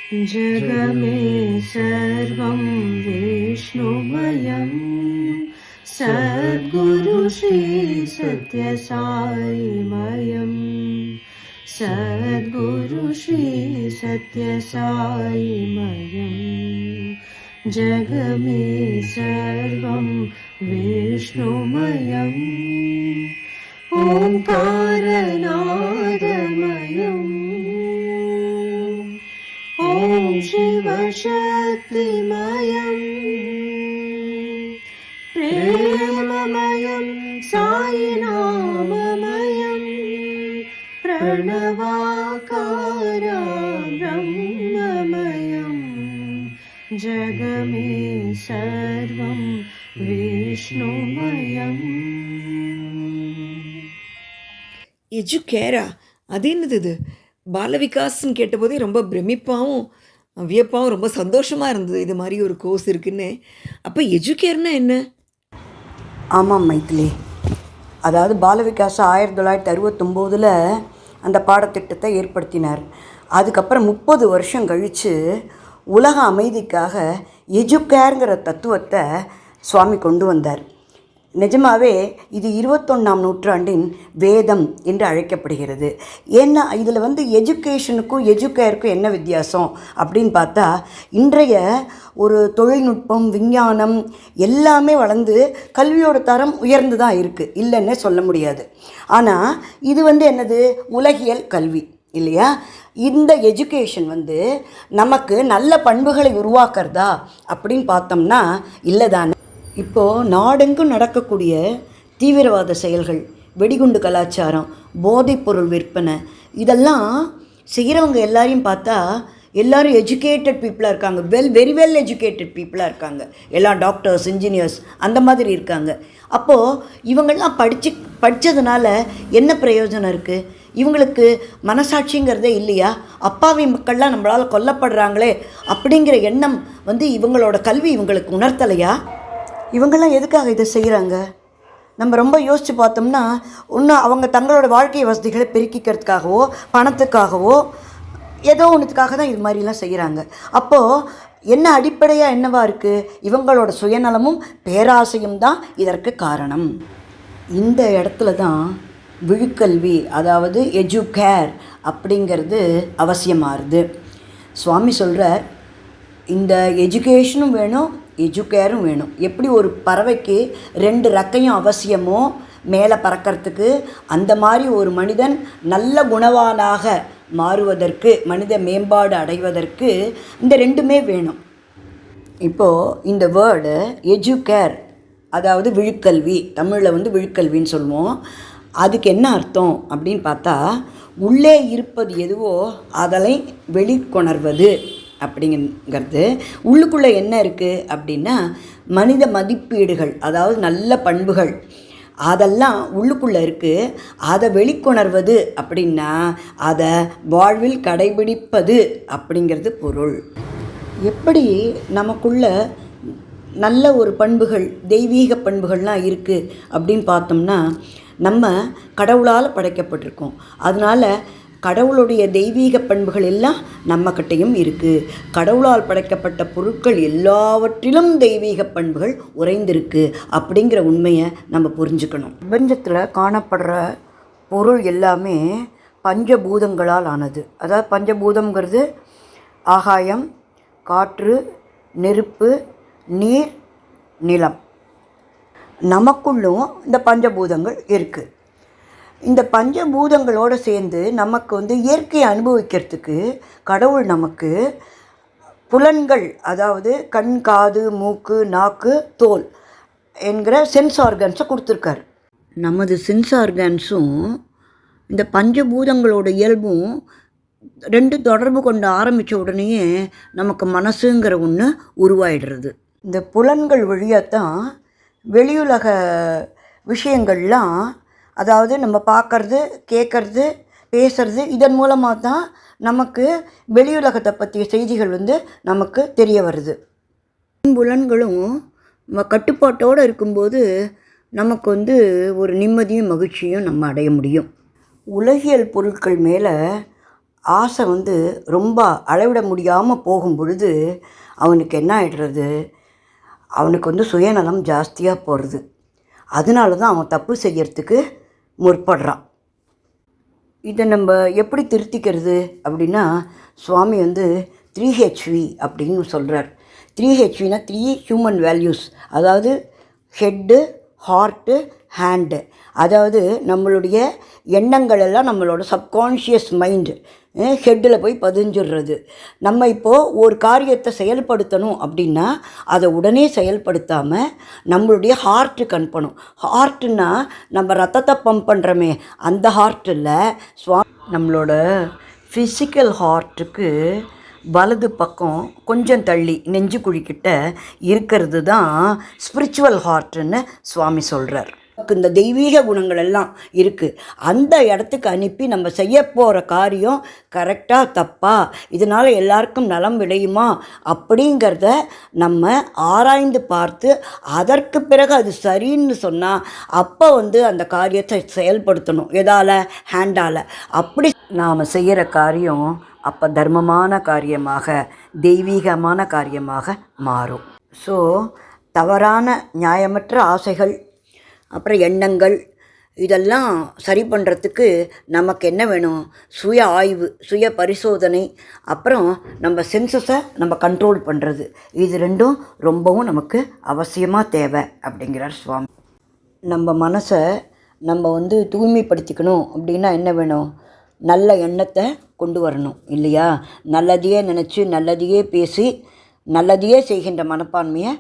जगमे सर्वं विष्णुमयं सद्गुरु श्री सत्यसाईमयं सद्गुरु श्री सत्यसाईमयं जगमे सर्वं विष्णुमयम् ओंकारनादमयम् ॐ शिवशक्तिमयम् प्रेममयं साईनाममयं प्रणवाकारं ब्रह्ममयं जगमे सर्वं विष्णुमयम्. எஜுகேரா அது என்னது இது? பாலவிகாஸ்ன்னு கேட்டபோதே ரொம்ப பிரமிப்பாகவும் வியப்பாகவும் ரொம்ப சந்தோஷமாக இருந்தது இது மாதிரி ஒரு கோர்ஸ் இருக்குன்னு. அப்போ எஜுகேர்னா என்ன? ஆமாம் மைத்திலி, அதாவது பாலவிகாஸ் 1969 அந்த பாடத்திட்டத்தை ஏற்படுத்தினார். அதுக்கப்புறம் 30 வருஷம் கழித்து உலக அமைதிக்காக எஜுகேருங்கிற தத்துவத்தை சுவாமி கொண்டு வந்தார். நிஜமாகவே இது 21ஆம் நூற்றாண்டின் வேதம் என்று அழைக்கப்படுகிறது. ஏன்னா இதில் எஜுகேஷனுக்கும் எஜுகேருக்கும் என்ன வித்தியாசம் அப்படின்னு பார்த்தா, இன்றைய ஒரு தொழில்நுட்பம் விஞ்ஞானம் எல்லாமே வளர்ந்து கல்வியோட தரம் உயர்ந்து தான் இருக்குது, இல்லைன்னே சொல்ல முடியாது. ஆனால் இது என்னது, உலகியல் கல்வி இல்லையா? இந்த எஜுகேஷன் நமக்கு நல்ல பண்புகளை உருவாக்குறதா அப்படின்னு பார்த்தோம்னா இல்லை தானே. இப்போது நாடெங்கும் நடக்கக்கூடிய தீவிரவாத செயல்கள், வெடிகுண்டு கலாச்சாரம், போதைப்பொருள் விற்பனை, இதெல்லாம் செய்கிறவங்க எல்லாரையும் பார்த்தா எல்லோரும் எஜுகேட்டட் பீப்புளாக இருக்காங்க, வெரி வெல் எஜுகேட்டட் பீப்புளாக இருக்காங்க. எல்லாம் டாக்டர்ஸ், இன்ஜினியர்ஸ் அந்த மாதிரி இருக்காங்க. அப்போது இவங்கெல்லாம் படித்ததுனால என்ன பிரயோஜனம் இருக்குது? இவங்களுக்கு மனசாட்சிங்கிறதே இல்லையா? அப்பாவி மக்கள்லாம் நம்மளால் கொல்லப்படுறாங்களே அப்படிங்கிற எண்ணம் இவங்களோட கல்வி இவங்களுக்கு உணர்த்தலையா? இவங்கெல்லாம் எதுக்காக இதை செய்கிறாங்க? நம்ம ரொம்ப யோசித்து பார்த்தோம்னா, ஒன்று அவங்க தங்களோட வாழ்க்கை வசதிகளை பெருக்கிக்கிறதுக்காகவோ பணத்துக்காகவோ ஏதோ ஒன்றுத்துக்காக தான் இது மாதிரிலாம் செய்கிறாங்க. அப்போது என்ன அடிப்படையாக என்னவா இருக்குது? இவங்களோட சுயநலமும் பேராசையும் தான் இதற்கு காரணம். இந்த இடத்துல தான் விழுக்கல்வி, அதாவது எஜுகேர் அப்படிங்கிறது அவசியமாகுது. சுவாமி சொல்கிறார், இந்த எஜுகேஷனும் வேணும், எஜுகேரும் வேணும். எப்படி ஒரு பறவைக்கு 2 ரெக்கையும் அவசியமோ மேலே பறக்கிறதுக்கு, அந்த மாதிரி ஒரு மனிதன் நல்ல குணவானாக மாறுவதற்கு, மனித மேம்பாடு அடைவதற்கு இந்த 2மே வேணும். இப்போது இந்த வேர்டு எஜுகேர், அதாவது விழுக்கல்வி, தமிழில் விழுக்கல்வின்னு சொல்லுவோம். அதுக்கு என்ன அர்த்தம் அப்படின்னு பார்த்தா, உள்ளே இருப்பது எதுவோ அதனை வெளிக்கொணர்வது அப்படிங்கிறது. உள்ளுக்குள்ளே என்ன இருக்குது அப்படின்னா, மனித மதிப்பீடுகள், அதாவது நல்ல பண்புகள், அதெல்லாம் உள்ளுக்குள்ளே இருக்குது. அதை வெளிக்கொணர்வது அப்படின்னா அதை வாழ்வில் கடைபிடிப்பது அப்படிங்கிறது பொருள். எப்படி நமக்குள்ள நல்ல ஒரு பண்புகள், தெய்வீக பண்புகள்லாம் இருக்குது அப்படின்னு பார்த்தோம்னா, நம்ம கடவுளால் படைக்கப்பட்டிருக்கோம். அதனால் கடவுளுடைய தெய்வீக பண்புகள் எல்லாம் நம்மக்கிட்டையும் இருக்குது. கடவுளால் படைக்கப்பட்ட பொருட்கள் எல்லாவற்றிலும் தெய்வீக பண்புகள் உறைந்திருக்கு அப்படிங்கிற உண்மையை நம்ம புரிஞ்சுக்கணும். பிரபஞ்சத்தில் காணப்படுற பொருள் எல்லாமே பஞ்சபூதங்களால் ஆனது. அதாவது பஞ்சபூதங்கிறது ஆகாயம், காற்று, நெருப்பு, நீர், நிலம். நமக்குள்ளும் இந்த பஞ்சபூதங்கள் இருக்குது. இந்த பஞ்சபூதங்களோடு சேர்ந்து நமக்கு இயற்கையை அனுபவிக்கிறதுக்கு கடவுள் நமக்கு புலன்கள், அதாவது கண், காது, மூக்கு, நாக்கு, தோல் என்கிற சென்ஸ் ஆர்கன்ஸை கொடுத்துருக்காரு. நமது சென்ஸ் ஆர்கன்ஸும் இந்த பஞ்சபூதங்களோட இயல்பும் 2 தொடர்பு கொண்டு ஆரம்பித்த உடனேயே நமக்கு மனசுங்கிற ஒன்று உருவாயிடுறது. இந்த புலன்கள் வழியாகத்தான் வெளியுலக விஷயங்கள்லாம், அதாவது நம்ம பார்க்குறது, கேட்குறது, பேசுறது, இதன் மூலமாக தான் நமக்கு வெளியுலகத்தை பற்றிய செய்திகள் நமக்கு தெரிய வருது. புலன்களும் கட்டுப்பாட்டோடு இருக்கும்போது நமக்கு ஒரு நிம்மதியும் மகிழ்ச்சியும் நம்ம அடைய முடியும். உலகியல் பொருட்கள் மேலே ஆசை வந்து ரொம்ப அளவிட முடியாமல் போகும் பொழுது அவனுக்கு என்ன ஆகிடுறது, அவனுக்கு வந்து சுயநலம் ஜாஸ்தியாக போகிறது. அதனால தான் அவன் தப்பு செய்யறதுக்கு முற்படுறான். இதை நம்ம எப்படி திருத்திக்கிறது அப்படின்னா, சுவாமி வந்து 3HV அப்படின்னு சொல்கிறார். 3HVனா 3 ஹியூமன் வேல்யூஸ். அதாவது ஹெட்டு, ஹார்ட்டு, ஹேண்டு. அதாவது நம்மளுடைய எண்ணங்கள் எல்லாம் நம்மளோட சப்கான்ஷியஸ் மைண்டு ஹெட்டில் போய் பதிஞ்சிடுறது. நம்ம இப்போது ஒரு காரியத்தை செயல்படுத்தணும் அப்படின்னா அதை உடனே செயல்படுத்தாமல் நம்மளுடைய ஹார்ட்டுக்கு அனுப்பணும். ஹார்ட்டுன்னா நம்ம ரத்தத்தை பம்ப் பண்ணுறோமே அந்த ஹார்ட்டில் நம்மளோட ஃபிசிக்கல் ஹார்ட்டுக்கு வலது பக்கம் கொஞ்சம் தள்ளி நெஞ்சு குழிக்கிட்ட இருக்கிறது தான் ஸ்பிரிச்சுவல் ஹார்ட்டுன்னு சுவாமி சொல்கிறார். இந்த தெய்வீக குணங்கள் எல்லாம் இருக்குது. அந்த இடத்துக்கு அனுப்பி நம்ம செய்ய போகிற காரியம் கரெக்டாக தப்பா, இதனால் எல்லாருக்கும் நலம் விளையுமா அப்படிங்கிறத நம்ம ஆராய்ந்து பார்த்து அதற்கு பிறகு அது சரின்னு சொன்னால் அப்போ வந்து அந்த காரியத்தை செயல்படுத்தணும். எதால்? ஹேண்டால். அப்படி நாம் செய்கிற காரியம் அப்போ தர்மமான காரியமாக, தெய்வீகமான காரியமாக மாறும். ஸோ தவறான நியாயமற்ற ஆசைகள், அப்புறம் எண்ணங்கள், இதெல்லாம் சரி பண்ணுறதுக்கு நமக்கு என்ன வேணும்? சுய ஆய்வு, சுய பரிசோதனை, அப்புறம் நம்ம சென்சஸை நம்ம கண்ட்ரோல் பண்ணுறது. இது ரெண்டும் ரொம்பவும் நமக்கு அவசியமாக தேவை அப்படிங்கிறார் சுவாமி. நம்ம மனசை நம்ம வந்து தூய்மைப்படுத்திக்கணும் அப்படின்னா என்ன வேணும்? நல்ல எண்ணத்தை கொண்டு வரணும் இல்லையா? நல்லதையே நினச்சி, நல்லதையே பேசி, நல்லதையே செய்கின்ற மனப்பான்மையை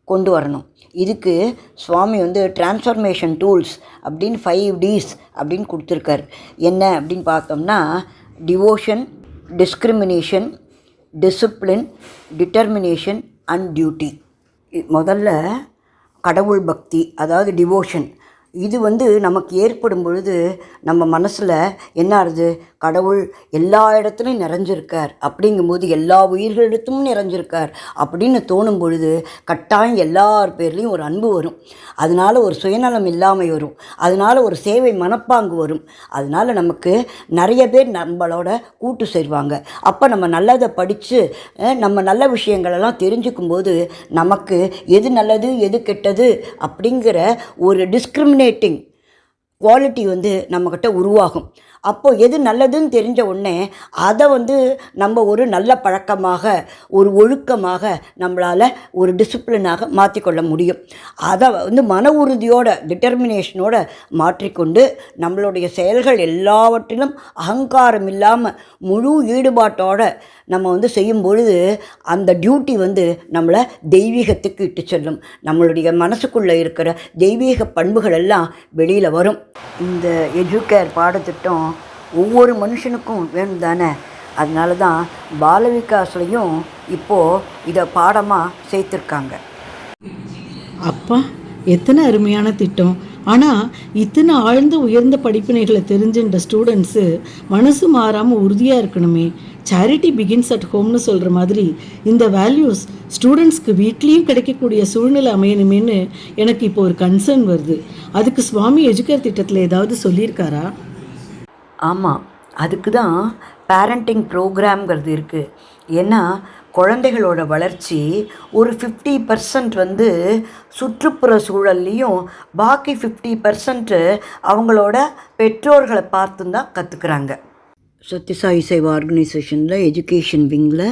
கொண்டு வரணும். இதுக்கு சுவாமி வந்து டிரான்ஸ்ஃபர்மேஷன் டூல்ஸ் அப்படின்னு 5Ds அப்படின்னு கொடுத்துருக்கார். என்ன அப்படின்னு பார்த்தோம்னா, devotion, discrimination, discipline, determination and duty. முதல்ல கடவுள் பக்தி, அதாவது டிவோஷன். இது வந்து நமக்கு ஏற்படும் பொழுது நம்ம மனசில் என்ன ஆகுது? கடவுள் எல்லா இடத்துலையும் நிறைஞ்சிருக்கார் அப்படிங்கும்போது, எல்லா உயிர்களிடத்தும் நிறைஞ்சிருக்கார் அப்படின்னு தோணும் பொழுது கட்டாயம் எல்லார் பேர்லேயும் ஒரு அன்பு வரும். அதனால் ஒரு சுயநலம் இல்லாமல் வரும். அதனால் ஒரு சேவை மனப்பாங்கு வரும். அதனால் நமக்கு நிறைய பேர் நம்மளோட கூட்டு சேருவாங்க. அப்போ நம்ம நல்லதை படித்து நம்ம நல்ல விஷயங்களெல்லாம் தெரிஞ்சுக்கும்போது நமக்கு எது நல்லது எது கெட்டது அப்படிங்கிற ஒரு டிஸ்கிரிமினேட்டிங் குவாலிட்டி வந்து நம்மக்கிட்ட உருவாகும். அப்போது எது நல்லதுன்னு தெரிஞ்ச உடனே அதை வந்து நம்ம ஒரு நல்ல பழக்கமாக, ஒரு ஒழுக்கமாக நம்மளால் ஒரு டிசிப்ளினாக மாற்றிக்கொள்ள முடியும். அதை வந்து மன உறுதியோட, டிட்டர்மினேஷனோட மாற்றிக்கொண்டு நம்மளுடைய செயல்கள் எல்லாவற்றிலும் அகங்காரம் இல்லாமல் முழு ஈடுபாட்டோட நம்ம வந்து செய்யும் பொழுது அந்த டியூட்டி வந்து நம்மளை தெய்வீகத்துக்கு இட்டு செல்லும். நம்மளுடைய மனசுக்குள்ளே இருக்கிற தெய்வீக பண்புகள் எல்லாம் வெளியில் வரும். இந்த எஜுகேர் பாடத்திட்டம் ஒவ்வொரு மனுஷனுக்கும் வேணும் தானே? அதனால தான் பாலவிகாஸ்லையும் இப்போது இதை பாடமாக சேர்த்துருக்காங்க. அப்பா, எத்தனை அருமையான திட்டம்! ஆனால் இத்தனை ஆழ்ந்த உயர்ந்த படிப்பினைகளை தெரிஞ்சுன்ற ஸ்டூடெண்ட்ஸு மனசு மாறாமல் உறுதியாக இருக்கணுமே. சேரிட்டி பிகின்ஸ் அட் ஹோம்னு சொல்கிற மாதிரி இந்த வேல்யூஸ் ஸ்டூடெண்ட்ஸ்க்கு வீட்லேயும் கிடைக்கக்கூடிய சூழ்நிலை அமையணுமேனு எனக்கு இப்போ ஒரு கன்சர்ன் வருது. அதுக்கு சுவாமி எஜுகேர் திட்டத்தில் ஏதாவது சொல்லியிருக்காரா? ஆமாம், அதுக்கு தான் பேரண்டிங் ப்ரோக்ராம்ங்கிறது இருக்குது. ஏன்னா குழந்தைகளோட வளர்ச்சி ஒரு 50% வந்து சுற்றுப்புற சூழல்லையும், பாக்கி 50% அவங்களோட பெற்றோர்களை பார்த்து தான் கற்றுக்குறாங்க. சத்யசாயி சேவா ஆர்கனைசேஷனில் எஜுகேஷன் விங்கில்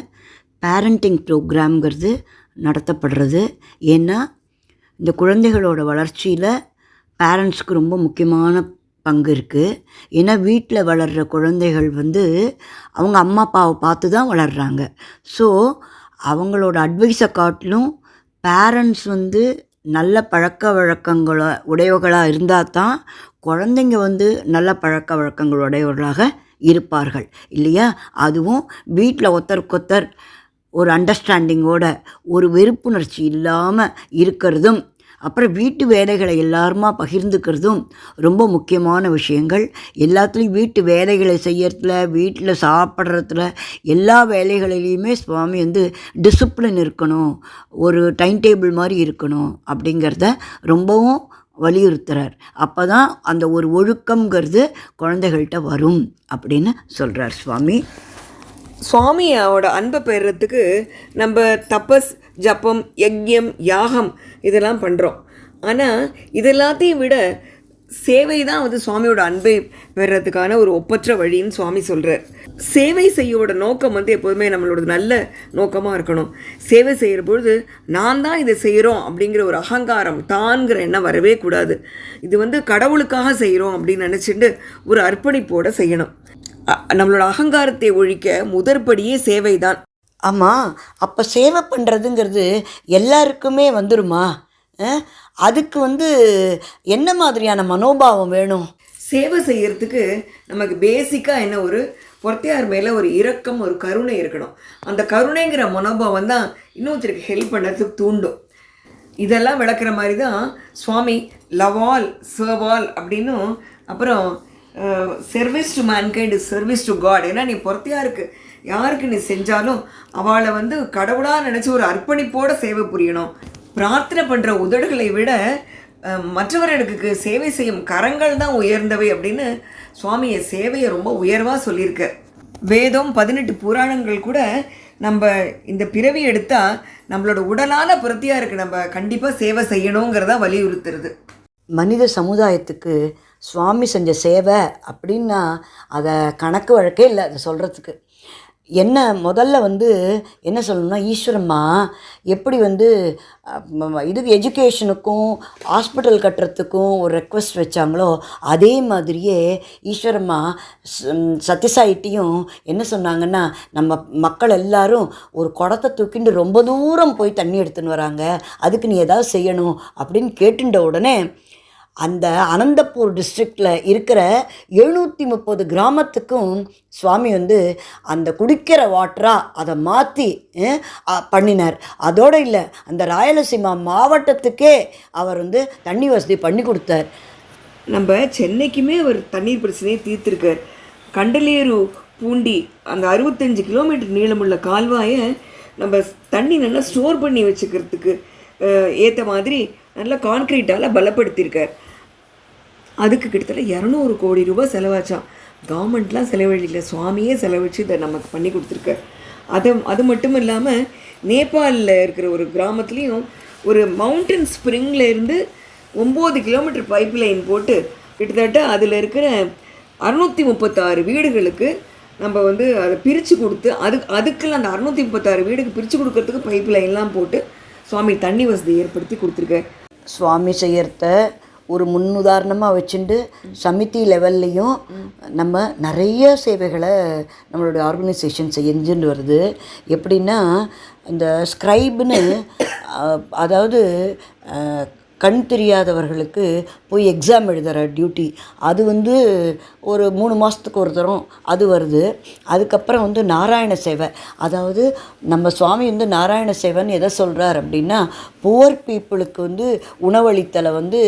பேரண்டிங் ப்ரோக்ராம்ங்கிறது நடத்தப்படுறது. ஏன்னா இந்த குழந்தைகளோட வளர்ச்சியில் பேரண்ட்ஸ்க்கு ரொம்ப முக்கியமான பங்கு இருக்குது. ஏன்னா வீட்டில் வளர்கிற குழந்தைகள் வந்து அவங்க அம்மா அப்பாவை பார்த்து தான் வளர்கிறாங்க. ஸோ அவங்களோட அட்வைஸை காட்டிலும் பேரண்ட்ஸ் வந்து நல்ல பழக்க வழக்கங்களை உடையவர்களாக இருந்தால் தான் குழந்தைங்க வந்து நல்ல பழக்க வழக்கங்கள் உடையவர்களாக இருப்பார்கள் இல்லையா? அதுவும் வீட்டில் ஒருத்தருக்கொத்தர் ஒரு அண்டர்ஸ்டாண்டிங்கோட, ஒரு வெறுப்புணர்ச்சி இல்லாமல் இருக்கிறதும், அப்புறம் வீட்டு வேலைகளை எல்லாருமா பகிர்ந்துக்கிறதும் ரொம்ப முக்கியமான விஷயங்கள். எல்லாத்துலேயும் வீட்டு வேலைகளை செய்யறதுல, வீட்டில் சாப்பிட்றதுல, எல்லா வேலைகளிலையுமே சுவாமி வந்து டிசிப்ளின் இருக்கணும், ஒரு டைம் டேபிள் மாதிரி இருக்கணும் அப்படிங்கிறத ரொம்பவும் வலியுறுத்துறார். அப்போ தான் அந்த ஒரு ஒழுக்கம்ங்கிறது குழந்தைகள்கிட்ட வரும் அப்படின்னு சொல்கிறார் சுவாமி. சுவாமியோட அன்பை பெறுறதுக்கு நம்ம தபஸ், ஜபம், யஜ்யம், யாகம் இதெல்லாம் பண்ணுறோம். ஆனால் இதெல்லாத்தையும் விட சேவை தான் வந்து சுவாமியோட அன்பை பெறுறதுக்கான ஒரு ஒப்பற்ற வழின்னு சுவாமி சொல்கிறார். சேவை செய்யோட நோக்கம் வந்து எப்போதுமே நம்மளோட நல்ல நோக்கமாக இருக்கணும். சேவை செய்கிற பொழுது நான் தான் இதை செய்கிறோம் அப்படிங்கிற ஒரு அகங்காரம், தான்கிற எண்ணம் வரவே கூடாது. இது வந்து கடவுளுக்காக செய்கிறோம் அப்படின்னு நினச்சிட்டு ஒரு அர்ப்பணிப்போடு செய்யணும். நம்மளோட அகங்காரத்தை ஒழிக்க முதற்படியே சேவை தான். ஆமாம், அப்போ சேவை பண்ணுறதுங்கிறது எல்லாருக்குமே வந்துடுமா? அதுக்கு வந்து என்ன மாதிரியான மனோபாவம் வேணும்? சேவை செய்யறதுக்கு நமக்கு பேசிக்காக என்ன, ஒரு பொறுத்தையார் மேலே ஒரு இரக்கம், ஒரு கருணை இருக்கணும். அந்த கருணைங்கிற மனோபாவம் தான் இன்னொருத்தருக்கு ஹெல்ப் பண்ணுறதுக்கு தூண்டும். இதெல்லாம் விளக்குற மாதிரி தான் Swami love all serve all அப்படின்னும், அப்புறம் service to mankind is service to God. ஏன்னா நீ பொறுத்தையாருக்கு யாருக்கு நீ செஞ்சாலும் அவளை வந்து கடவுளாக நினச்சி ஒரு அர்ப்பணிப்போடு சேவை புரியணும். பிரார்த்தனை பண்ணுற உதடுகளை விட மற்றவர்களுக்கு சேவை செய்யும் கரங்கள் தான் உயர்ந்தவை அப்படின்னு சுவாமியை சேவையை ரொம்ப உயர்வாக சொல்லியிருக்க. வேதம் 18 புராணங்கள் கூட நம்ம இந்த பிறவி எடுத்தால் நம்மளோட உடலான புறத்தியாருக்கு நம்ம கண்டிப்பாக சேவை செய்யணுங்கிறத வலியுறுத்துறது. மனித சமுதாயத்துக்கு சுவாமி செஞ்ச சேவை அப்படின்னா அதை கணக்கு வழக்கே இல்லை அதை சொல்கிறதுக்கு. என்ன முதல்ல வந்து என்ன சொல்லணும்னா, ஈஸ்வரம்மா எப்படி வந்து இதுக்கு எஜுகேஷனுக்கும் ஹாஸ்பிட்டல் கட்டுறதுக்கும் ஒரு ரெக்வஸ்ட் வச்சாங்களோ அதே மாதிரியே ஈஸ்வரம்மா சத்யசாயிட்டையும் என்ன சொன்னாங்கன்னா, நம்ம மக்கள் எல்லாரும் ஒரு குடத்தை தூக்கிட்டு ரொம்ப தூரம் போய் தண்ணி எடுத்துன்னு வராங்க, அதுக்கு நீ ஏதாவது செய்யணும் அப்படின்னு கேட்டுட்ட உடனே அந்த அனந்தப்பூர் டிஸ்ட்ரிக்டில் இருக்கிற 730 கிராமத்துக்கும் சுவாமி வந்து அந்த குடிக்கிற வாட்டராக அதை மாற்றி பண்ணினார். அதோடு இல்லை, அந்த ராயலசீமா மாவட்டத்துக்கே அவர் வந்து தண்ணி வசதி பண்ணி கொடுத்தார். நம்ம சென்னைக்குமே அவர் தண்ணீர் பிரச்சனையை தீர்த்திருக்கார். கண்டலேரு பூண்டி அந்த 65 கிலோமீட்டர் நீளமுள்ள கால்வாயை நம்ம தண்ணி நல்லா ஸ்டோர் பண்ணி வச்சுக்கிறதுக்கு ஏற்ற மாதிரி நல்லா கான்க்ரீட்டால் பலப்படுத்தியிருக்கார். அதுக்கு கிட்டத்தட்ட 200 கோடி ரூபாய் செலவாச்சான். கவர்மெண்ட்லாம் செலவழிக்கல, சுவாமியே செலவழித்து இதை நமக்கு பண்ணி கொடுத்துருக்கார். அது மட்டும் இல்லாமல் நேபாளில் இருக்கிற ஒரு கிராமத்துலேயும் ஒரு மவுண்டன் ஸ்ப்ரிங்லேருந்து 9 கிலோமீட்டர் பைப் லைன் போட்டு கிட்டத்தட்ட அதில் இருக்கிற 636 வீடுகளுக்கு நம்ம வந்து அதை பிரித்து கொடுத்து அதுக்கெல்லாம் அந்த 636 வீடுக்கு பிரித்து கொடுக்கறதுக்கு பைப் லைன்லாம் போட்டு சுவாமி தண்ணி வசதி ஏற்படுத்தி கொடுத்துருக்கார். சுவாமி செய்யறத ஒரு முன்னுதாரணமாக வச்சுட்டு சமிதி லெவல்லையும் நம்ம நிறைய சேவைகளை நம்மளுடைய ஆர்கனைசேஷன் செஞ்சுட்டு வருது. எப்படின்னா, இந்த ஸ்க்ரைப்னு அதாவது கண் தெரியாதவர்களுக்கு போய் எக்ஸாம் எழுதுகிற டியூட்டி, அது வந்து ஒரு 3 மாதத்துக்கு ஒரு தரம் அது வருது. அதுக்கப்புறம் வந்து நாராயண சேவை, அதாவது நம்ம சுவாமி வந்து நாராயண சேவைன்னு எதை சொல்கிறார் அப்படின்னா, புவர் பீப்புளுக்கு வந்து உணவளித்தலை வந்து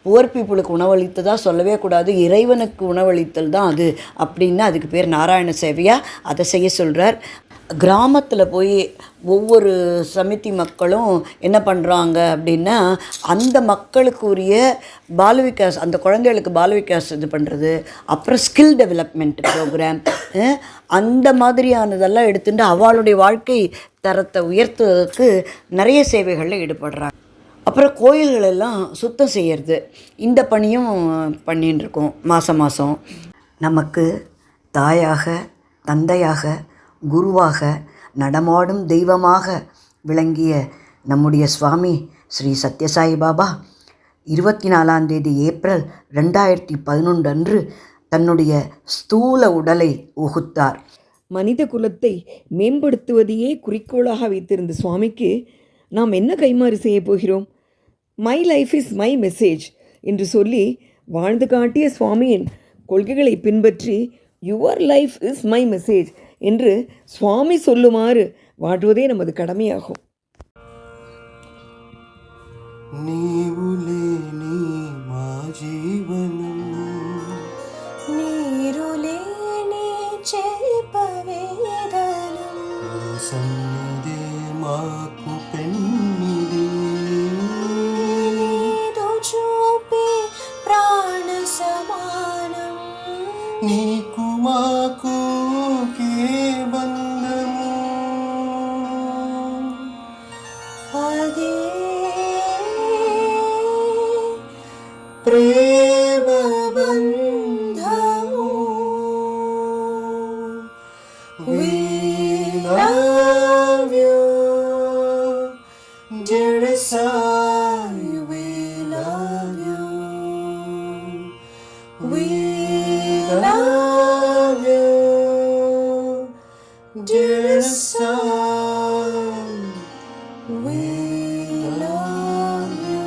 புவர் பீப்புளுக்கு உணவளித்ததாக சொல்லவே கூடாது, இறைவனுக்கு உணவளித்தல் தான் அது அப்படின்னு அதுக்கு பேர் நாராயண சேவையாக அதை செய்ய சொல்கிறார். கிராமத்தில் போய் ஒவ்வொரு சமிதி மக்களும் என்ன பண்ணுறாங்க அப்படின்னா, அந்த மக்களுக்கு உரிய பாலவிகாஸ், அந்த குழந்தைகளுக்கு பாலவிகாஸ் இது பண்ணுறது, அப்புறம் ஸ்கில் டெவலப்மெண்ட் ப்ரோக்ராம், அந்த மாதிரியானதெல்லாம் எடுத்துட்டு அவளுடைய வாழ்க்கை தரத்தை உயர்த்துவதற்கு நிறைய சேவைகளில் ஈடுபடுறாங்க. அப்புறம் கோயில்களெல்லாம் சுத்தம் செய்கிறது, இந்த பணியும் பண்ணின்னு இருக்கோம் மாதம் மாதம். நமக்கு தாயாக, தந்தையாக, குருவாக, நடமாடும் தெய்வமாக விளங்கிய நம்முடைய சுவாமி ஸ்ரீ சத்யசாயி பாபா 24 ஏப்ரல் 2011 அன்று தன்னுடைய ஸ்தூல உடலை உகுத்தார். மனித குலத்தை மேம்படுத்துவதையே குறிக்கோளாக வைத்திருந்த சுவாமிக்கு நாம் என்ன கைமாறு செய்ய போகிறோம்? My life is my message என்று சொல்லி வாழ்ந்து காட்டிய சுவாமியின் கொள்கைகளை பின்பற்றி your life is my message என்று சுவாமி சொல்லுமாறு வாழ்வதே நமது கடமையாகும். చూపే We love you, dear Sai, we love you. We love you, dear Sai, we love you.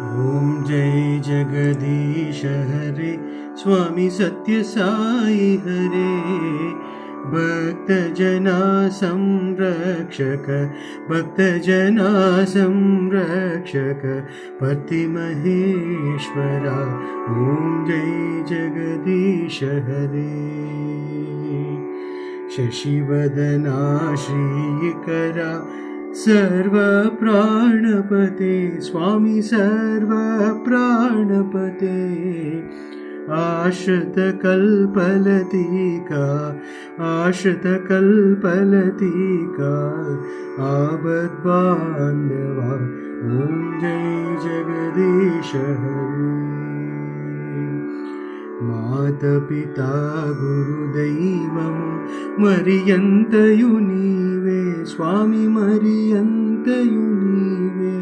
ओम जय जगदीश हरे स्वामी सत्य साई हरे भक्त जना संरक्षक भक्त जना संरक्षक पति महेश्वरा ओम जय जगदीश हरे शशिवदना श्रीकरा सर्व प्राणपते स्वामी सर्व प्राणपते आश्रित कल्पलतिका आबद्बान्धवा ओम जय जगदीश हरे मात पिता गुरुदैवमु मरियन्तयु नीवे स्वामी मरियन्तयु नीवे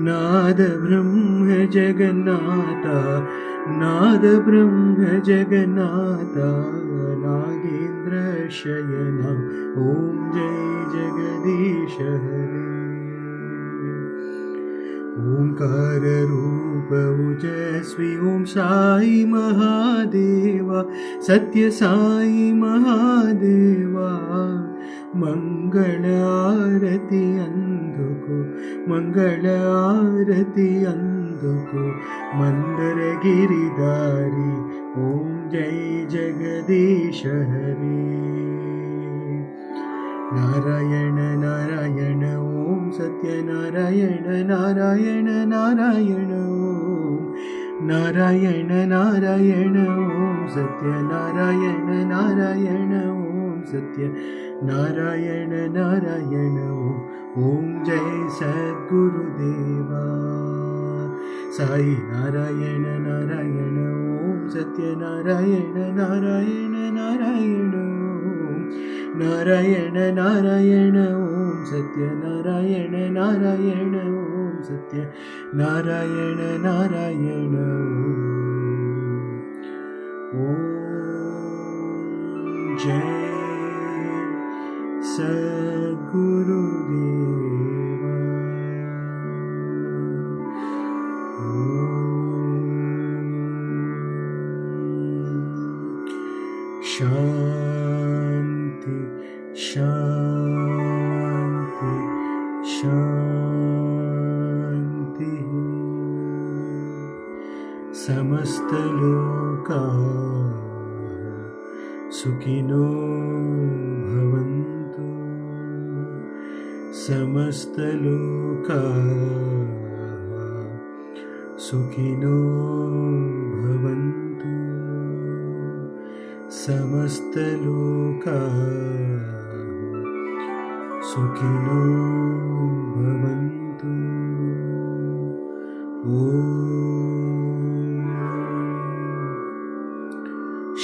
नाद ब्रह्म जगन्नाथ नागेन्द्र शयना ओम जय जगदीश हरे ओंकार रूप ओजस्वी ओम साई महादेवा सत्य साई महादेवा मंगल आरती अंधुको मंदर गिरिधारी ओम जय जगदीश हरे नारायण नारायण ओम सत्यनारायण नारायण नारायण ओम नारायण नारायण ओम सत्यनारायण नारायण ओम सत्य नारायण नारायण ओम जय सद्गुरुदेवा साई नारायण नारायण ओम सत्यनारायण नारायण नारायण नारायण नारायण ओम सत्यनारायण नारायण ओम सत्य नारायण नारायण ओम जय सद्गुरुदेवा शांति शांति शांति समस्त लोका सुखिनो भवन्तु समस्त लोका सुखिनो भवन्तु समस्त लोका सुखिनो भवन्तु ओम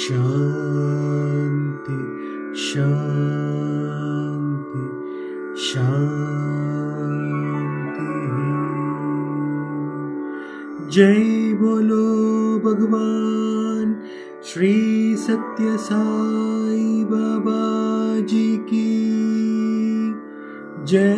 शांति शांति शांति जय बोलो भगवान श्री सत्य साई बाबा जी की जय।